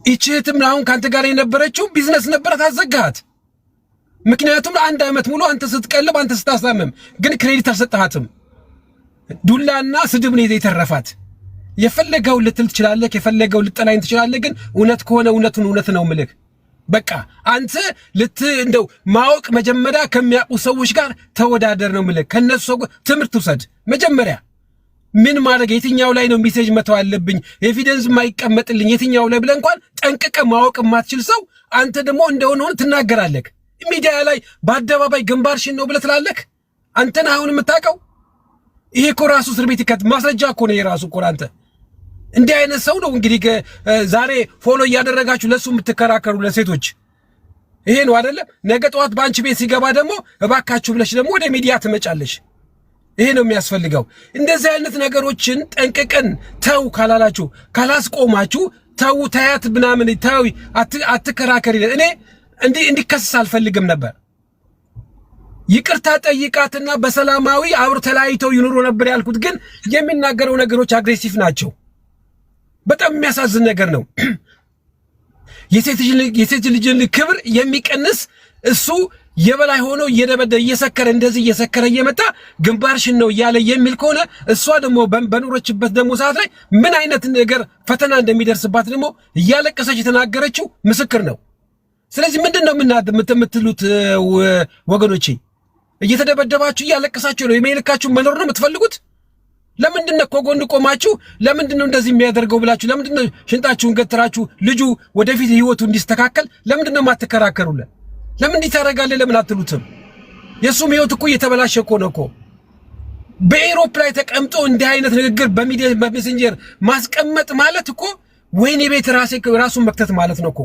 እቺህትም አሁን ካንተ ጋር የነበረችው ቢዝነስ ነበረ ታዘጋት። ምክንያቱም አንድ ዓመት ሙሉ አንተ ስትቀልብ አንተ ስታሳምም ግን ክሬዲት አልሰጣሃትም። ዱላና ስድብ ነው የተረፋት። የፈለገው ልትል ትችላለህ፣ የፈለገው ልጠላኝ ትችላለህ። ግን እውነት ከሆነ እውነት ነው ምልክ። በቃ አንተ እንደው ማወቅ መጀመሪያ ከሚያውቁ ሰዎች ጋር ተወዳደር ነው ምልክ። ከነሱ ሰው ትምህርት ውሰድ መጀመሪያ። ምን ማድረግ የትኛው ላይ ነው ሜሴጅ መተው አለብኝ ኤቪደንስ ማይቀመጥልኝ የትኛው ላይ ብለህ እንኳን ጠንቅቀ ማወቅ የማትችል ሰው አንተ ደግሞ እንደሆነ ትናገራለህ። ሚዲያ ላይ በአደባባይ ግንባርሽን ነው ብለህ ትላለህ። አንተን አሁን የምታውቀው ይሄ እኮ ራሱ እስር ቤት ማስረጃ እኮ ነው የራሱ እኮ። አንተ እንዲህ አይነት ሰው ነው እንግዲህ ዛሬ ፎሎ እያደረጋችሁ ለሱ የምትከራከሩ ለሴቶች። ይሄ ነው አይደለም? ነገ ጠዋት በአንቺ ቤት ሲገባ ደግሞ እባካችሁ ብለሽ ደግሞ ወደ ሚዲያ ትመጫለሽ። ይሄ ነው የሚያስፈልገው። እንደዚህ አይነት ነገሮችን ጠንቅቀን ተው ካላላችሁ ካላስቆማችሁ ተው ታያት ምናምን ተው አትከራከሪ። እኔ እንዲከሰስ አልፈልግም ነበር። ይቅርታ ጠይቃትና በሰላማዊ አብሮ ተለያይተው ይኖሩ ነበር ያልኩት። ግን የሚናገረው ነገሮች አግሬሲቭ ናቸው። በጣም የሚያሳዝን ነገር ነው። የሴት ልጅን ክብር የሚቀንስ እሱ የበላይ ሆኖ እየደበደበ እየሰከረ እየመጣ ግንባርሽን ነው እያለ የሚል ከሆነ እሷ ደግሞ በኖረችበት ደግሞ ሰዓት ላይ ምን አይነት ነገር ፈተና እንደሚደርስባት ደግሞ እያለቀሰች የተናገረችው ምስክር ነው። ስለዚህ ምንድነው የምትሉት ወገኖቼ? እየተደበደባችሁ እያለቀሳችሁ ነው የሚልካችሁ መኖር ነው የምትፈልጉት? ለምንድነው ከጎን ቆማችሁ ለምንድነው እንደዚህ የሚያደርገው ብላችሁ ለምንድነው ሽንጣችሁን ገትራችሁ ልጁ ወደፊት ህይወቱ እንዲስተካከል ለምንድነው ማትከራከሩለት? ለምን እንዲታረጋለ ለምን አትሉትም? የሱም ህይወት እኮ እየተበላሸ እኮ ነው እኮ። በኤሮፕ ላይ ተቀምጦ እንዲህ አይነት ንግግር በሚዲያ በሜሴንጀር ማስቀመጥ ማለት እኮ ወይኔ ቤት ራሱን መክተት ማለት ነው እኮ።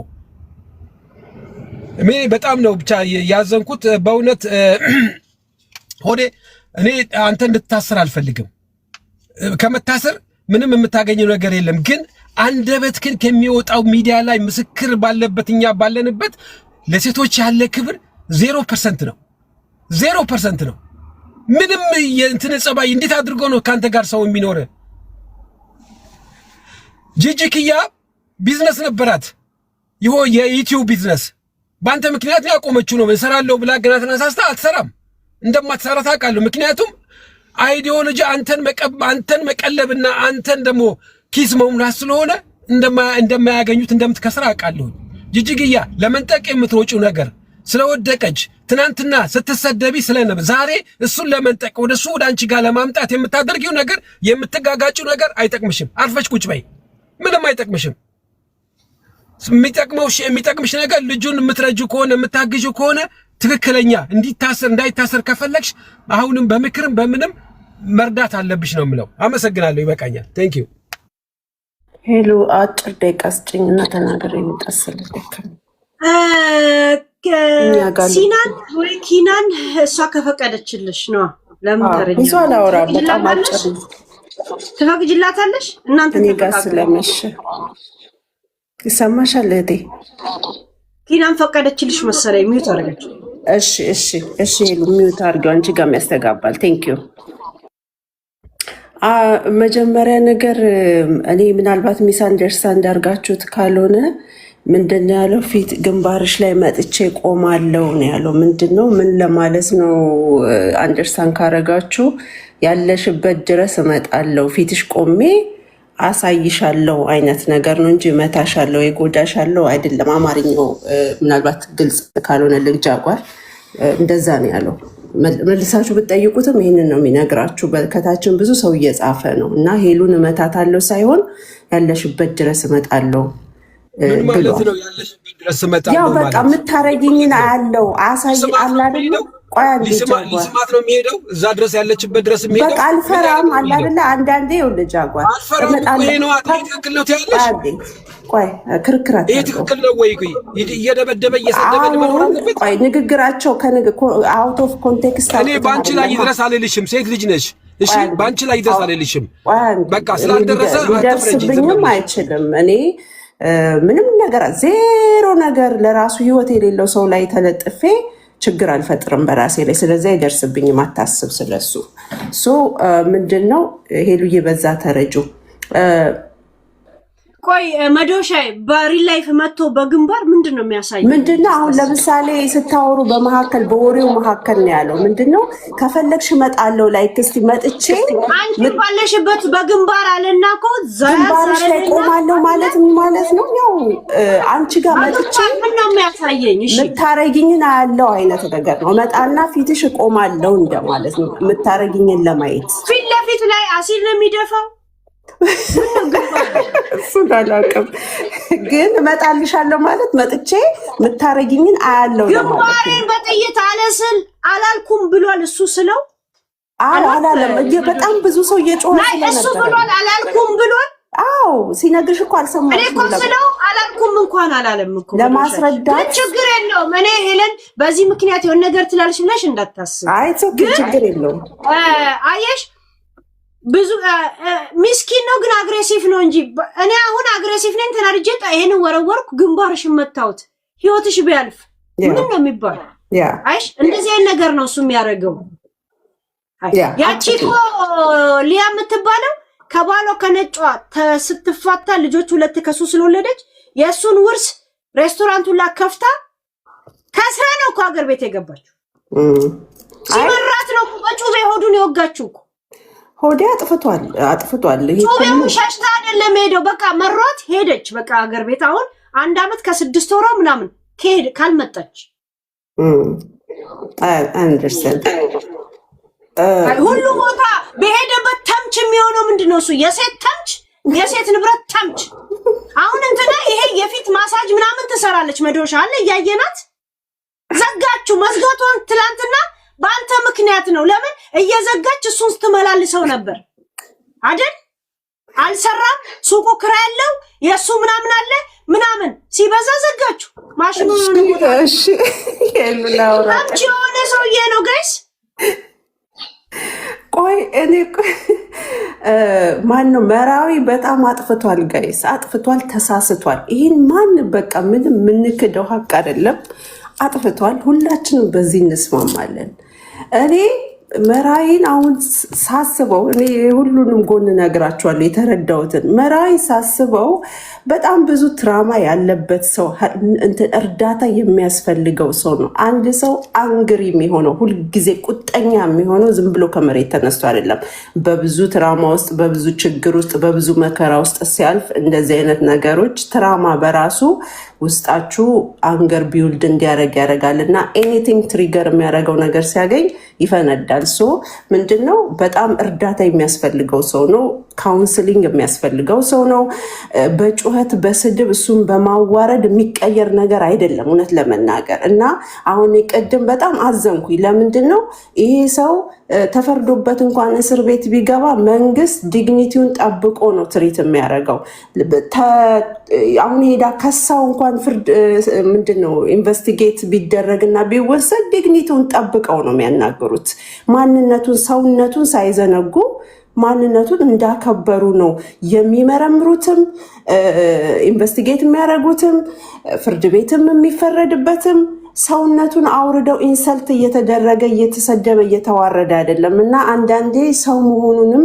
እኔ በጣም ነው ብቻ ያዘንኩት በእውነት ሆዴ። እኔ አንተ እንድትታሰር አልፈልግም። ከመታሰር ምንም የምታገኘው ነገር የለም። ግን አንደበትህን ከሚወጣው ሚዲያ ላይ ምስክር ባለበት እኛ ባለንበት ለሴቶች ያለ ክብር 0% ነው። 0% ነው። ምንም የእንትን ጸባይ እንዴት አድርጎ ነው ካንተ ጋር ሰው የሚኖር? ጂጂክያ ቢዝነስ ነበራት፣ የዩቲዩብ ቢዝነስ። በአንተ ምክንያት ያቆመችው ነው። እሰራለሁ ብላ ገና ተነሳስታ አትሰራም። እንደማትሰራ ታውቃለሁ። ምክንያቱም አይዲዮሎጂ አንተን መቀለብና አንተን ደግሞ ኪስ መሙላት ስለሆነ እንደማያገኙት እንደምትከስራ አውቃለሁ። ጂጂክያ ለመንጠቅ የምትሮጪው ነገር ስለወደቀች ትናንትና ስትሰደቢ ስለነበር ዛሬ እሱን ለመንጠቅ ወደ አንቺ ጋር ለማምጣት የምታደርጊው ነገር የምትጋጋጭው ነገር አይጠቅምሽም። አርፈሽ ቁጭ በይ። ምንም አይጠቅምሽም። የሚጠቅምሽ ነገር ልጁን የምትረጁ ከሆነ የምታግዡ ከሆነ ትክክለኛ እንዳይታሰር ከፈለግሽ አሁንም በምክርም በምንም መርዳት አለብሽ ነው የምለው። አመሰግናለሁ። ይበቃኛል። ቴንክ ዩ። ሄሎ አጭር ደቂቃ ስጭኝና ተናገር የሚጣሰል ሲናን ወይ ኪናን እሷ ከፈቀደችልሽ ነው። ለምን ተረኛ ብዙ አላወራም። በጣም አጭር ትፈቅጂላታለሽ? እናንተ እኔ ጋር ስለመሸ ይሰማሻል እህቴ? ኪናን ፈቀደችልሽ መሰለኝ። ሚውት አድርገች። እሺ ሄሉ ሚውት አድርጊው። አንቺ ጋርም ያስተጋባል። ቴንክ ዩ። መጀመሪያ ነገር እኔ ምናልባት ሚስ አንደርስታንድ አድርጋችሁት ካልሆነ ምንድን ነው ያለው? ፊት ግንባርሽ ላይ መጥቼ ቆማለው ነው ያለው። ምንድን ነው ምን ለማለት ነው? አንደርስታንድ ካረጋችሁ ያለሽበት ድረስ እመጣለው፣ ፊትሽ ቆሜ አሳይሻለው አይነት ነገር ነው እንጂ እመታሻለው የጎዳሻለው አይደለም። አማርኛው ምናልባት ግልጽ ካልሆነ ልግጃጓር እንደዛ ነው ያለው። መልሳችሁ ብትጠይቁትም ይህንን ነው የሚነግራችሁ። ከታችን ብዙ ሰው እየጻፈ ነው እና ሄሉን እመታታለሁ ሳይሆን ያለሽበት ድረስ እመጣለሁ ብሏል። ያው በቃ የምታረጊኝን አያለው አሳይ አላደለ ሊስማት ነው የሚሄደው እዛ ድረስ ያለችበት ድረስ የሚሄደው በቃ አልፈራም አላደለ። አንዳንዴ ይኸውልህ አጓር ትክክል ነው ትያለሽ። ቆይ ክርክራት ይሄ ትክክል ነው ወይ? እየደበደበ እየሰደበ ቆይ ንግግራቸው አውት ኦፍ ኮንቴክስት። እኔ በአንቺ ላይ ይድረስ አልልሽም፣ ሴት ልጅ ነሽ። እሺ በአንቺ ላይ ይድረስ አልልሽም። በቃ ስላልደረሰ ሊደርስብኝም አይችልም። እኔ ምንም ነገር ዜሮ ነገር ለራሱ ህይወት የሌለው ሰው ላይ ተለጥፌ ችግር አልፈጥርም በራሴ ላይ። ስለዚህ አይደርስብኝም፣ አታስብ ስለሱ። ምንድን ነው ሄሉዬ በዛ ተረጁ። ቆይ መዶሻይ በሪል ላይፍ መጥቶ በግንባር ምንድን ነው የሚያሳየው? ምንድን ነው አሁን ለምሳሌ ስታወሩ በመካከል በወሬው መካከል ነው ያለው። ምንድን ነው ከፈለግሽ እመጣለሁ ላይ እስቲ መጥቼ አንቺ ባለሽበት በግንባር አለና እኮ ግንባርሽ ላይ ቆማለሁ ማለት ምን ማለት ነው? ያው አንቺ ጋር መጥቼ ምን ነው የሚያሳየኝ? እሺ የምታረጊኝን አያለው አይነት ነገር ነው። እመጣና ፊትሽ እቆማለሁ እንደማለት ነው። የምታረጊኝን ለማየት ፊት ለፊት ላይ አሲል ነው የሚደፋው። እሱን አላውቅም፣ ግን እመጣልሻለሁ ማለት መጥቼ የምታረጊኝን አያለው ለማለት ነው። ግንባሬን በጥይት አለስል አላልኩም ብሏል እሱ ስለው አላለም። በጣም ብዙ ሰው እየጮኸ እሱ ብሏል አላልኩም ብሏል። አዎ ሲነግርሽ እኮ አልሰማሽም። እኔ እኮ ስለው አላልኩም እንኳን አላለም እኮ ለማስረዳት ችግር የለውም። እኔ ሄለን በዚህ ምክንያት የሆነ ነገር ትላለሽ ብለሽ እንዳታስብ። አይ ችግር የለውም። አየሽ ብዙ ሚስኪን ነው ግን አግሬሲቭ ነው እንጂ እኔ አሁን አግሬሲቭ ነኝ ተናድጄ ይሄንን ወረወርኩ ግንባርሽን መታውት ህይወትሽ ቢያልፍ ምን ነው የሚባል? አይሽ እንደዚህ አይነት ነገር ነው እሱ የሚያደርገው። ያቺ እኮ ሊያ የምትባለው ከባሏ ከነጯ ስትፋታ ልጆች ሁለት ከሱ ስለወለደች የእሱን ውርስ ሬስቶራንቱን ላከፍታ ከስራ ነው እኮ ሀገር ቤት የገባችው። ሲመራት ነው በጩቤ ሆዱን የወጋችው እኮ። ሆዴ አጥፍቷል። ጩቤው ሸሽታ አይደለም ሄደው በቃ መሯት ሄደች። በቃ ሀገር ቤት አሁን 1 ዓመት ከ6 ወሯ ምናምን ከሄድ ካልመጣች አንደርስታንድ ሁሉ ቦታ በሄደበት ተምች የሚሆነው ምንድነው? እሱ የሴት ተምች፣ የሴት ንብረት ተምች። አሁን እንትና ይሄ የፊት ማሳጅ ምናምን ትሰራለች። መዶሻ አለ እያየናት ዘጋችሁ። መዝጋቷን ትላንትና በአንተ ምክንያት ነው። ለምን እየዘጋች እሱን ስትመላልሰው ነበር አይደል? አልሰራም። ሱቁ ክራ ያለው የሱ ምናምን አለ ምናምን ሲበዛ ዘጋችሁ። ማሽኑ ነው እሺ የሉላውራ አንቺ የሆነ ሰውዬ ነው ጋይስ። ቆይ እኔ ማን ነው መራዊ በጣም አጥፍቷል ጋይስ፣ አጥፍቷል፣ ተሳስቷል። ይህን ማን በቃ ምንም የምንክደው ሀቅ አይደለም። አጥፍቷል። ሁላችንም በዚህ እንስማማለን። እኔ መራዊን አሁን ሳስበው እኔ ሁሉንም ጎን ነግራቸዋለሁ የተረዳሁትን። መራዊ ሳስበው በጣም ብዙ ትራማ ያለበት ሰው፣ እርዳታ የሚያስፈልገው ሰው ነው። አንድ ሰው አንግሪ የሚሆነው ሁልጊዜ ቁጠኛ የሚሆነው ዝም ብሎ ከመሬት ተነስቶ አይደለም። በብዙ ትራማ ውስጥ፣ በብዙ ችግር ውስጥ፣ በብዙ መከራ ውስጥ ሲያልፍ እንደዚህ አይነት ነገሮች ትራማ በራሱ ውስጣችሁ አንገር ቢውልድ እንዲያደርግ ያደርጋል እና ኤኒቲንግ ትሪገር የሚያደርገው ነገር ሲያገኝ ይፈነዳል። ሶ ምንድነው በጣም እርዳታ የሚያስፈልገው ሰው ነው። ካውንስሊንግ የሚያስፈልገው ሰው ነው። በጩኸት በስድብ እሱን በማዋረድ የሚቀየር ነገር አይደለም እውነት ለመናገር እና አሁን ቅድም በጣም አዘንኩኝ። ለምንድን ነው ይሄ ሰው ተፈርዶበት እንኳን እስር ቤት ቢገባ መንግስት ዲግኒቲውን ጠብቆ ነው ትሪት የሚያደርገው። አሁን ሄዳ ከሳው እንኳን ፍርድ ምንድነው ኢንቨስቲጌት ቢደረግና ቢወሰድ ዲግኒቲውን ጠብቀው ነው የሚያናገሩት። ማንነቱን ሰውነቱን ሳይዘነጉ ማንነቱን እንዳከበሩ ነው የሚመረምሩትም ኢንቨስቲጌት የሚያደርጉትም ፍርድ ቤትም የሚፈረድበትም ሰውነቱን አውርደው ኢንሰልት እየተደረገ እየተሰደበ እየተዋረደ አይደለም እና አንዳንዴ ሰው መሆኑንም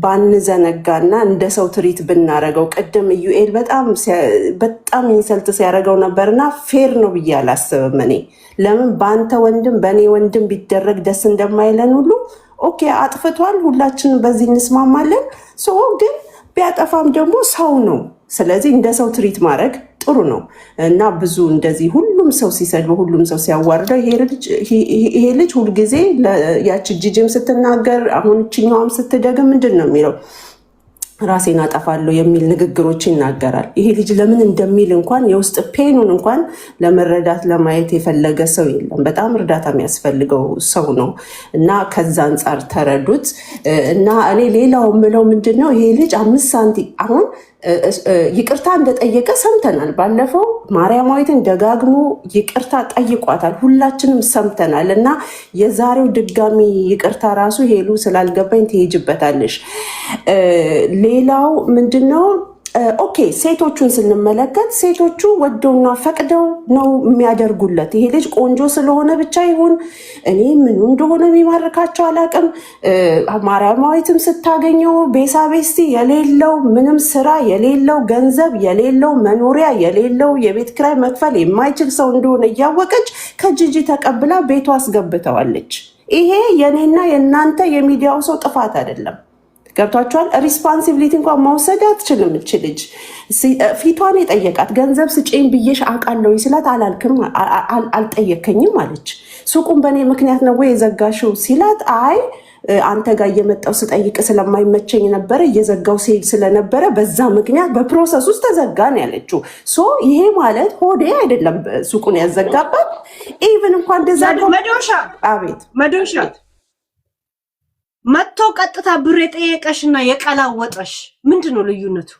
ባንዘነጋና እንደ ሰው ትሪት ብናረገው። ቅድም ዩኤል በጣም ኢንሰልት ሲያደርገው ነበርና ፌር ነው ብዬ አላስብም እኔ። ለምን በአንተ ወንድም በእኔ ወንድም ቢደረግ ደስ እንደማይለን ሁሉ ኦኬ አጥፍቷል፣ ሁላችንም በዚህ እንስማማለን። ግን ቢያጠፋም ደግሞ ሰው ነው። ስለዚህ እንደ ሰው ትሪት ማድረግ ጥሩ ነው እና ብዙ እንደዚህ ሁሉም ሰው ሲሰድበው ሁሉም ሰው ሲያዋርደው ይሄ ልጅ ሁልጊዜ ያቺ ጂጂም ስትናገር አሁን እችኛዋም ስትደግም ምንድን ነው የሚለው ራሴን አጠፋለሁ የሚል ንግግሮች ይናገራል። ይሄ ልጅ ለምን እንደሚል እንኳን የውስጥ ፔኑን እንኳን ለመረዳት ለማየት የፈለገ ሰው የለም። በጣም እርዳታ የሚያስፈልገው ሰው ነው እና ከዛ አንጻር ተረዱት እና እኔ ሌላው የምለው ምንድን ነው ይሄ ልጅ 5 ሳንቲም አሁን ይቅርታ እንደጠየቀ ሰምተናል። ባለፈው ማርያማዊትን ደጋግሞ ይቅርታ ጠይቋታል፣ ሁላችንም ሰምተናል እና የዛሬው ድጋሚ ይቅርታ ራሱ ሄሉ ስላልገባኝ ትሄጅበታለሽ። ሌላው ምንድነው ኦኬ ሴቶቹን ስንመለከት ሴቶቹ ወደውና ፈቅደው ነው የሚያደርጉለት። ይሄ ልጅ ቆንጆ ስለሆነ ብቻ ይሁን እኔ ምኑ እንደሆነ የሚማርካቸው አላቅም። ማርያማዊትም ስታገኘው ቤሳቤስቲ የሌለው ምንም ስራ የሌለው ገንዘብ የሌለው መኖሪያ የሌለው የቤት ኪራይ መክፈል የማይችል ሰው እንደሆነ እያወቀች ከጂጂ ተቀብላ ቤቷ አስገብተዋለች። ይሄ የኔና የእናንተ የሚዲያው ሰው ጥፋት አይደለም። ገብቷቸዋል። ሪስፖንሲቢሊቲ እንኳን መውሰድ አትችልም። እች ልጅ ፊቷን የጠየቃት ገንዘብ ስጪኝ ብዬሽ አውቃለሁ ሲላት አላልክም አልጠየከኝም አለች። ሱቁን በእኔ ምክንያት ነው ወይ የዘጋሽው ሲላት አይ አንተ ጋር እየመጣው ስጠይቅ ስለማይመቸኝ ነበረ እየዘጋው ሲሄድ ስለነበረ በዛ ምክንያት በፕሮሰስ ውስጥ ተዘጋ ነው ያለችው። ይሄ ማለት ሆዴ አይደለም ሱቁን ያዘጋባት። ኢቭን እንኳን እንደዛ መዶሻ አቤት መዶሻ መጥቶ ቀጥታ ብር የጠየቀሽና የቀላወጠሽ ምንድነው ልዩነቱ?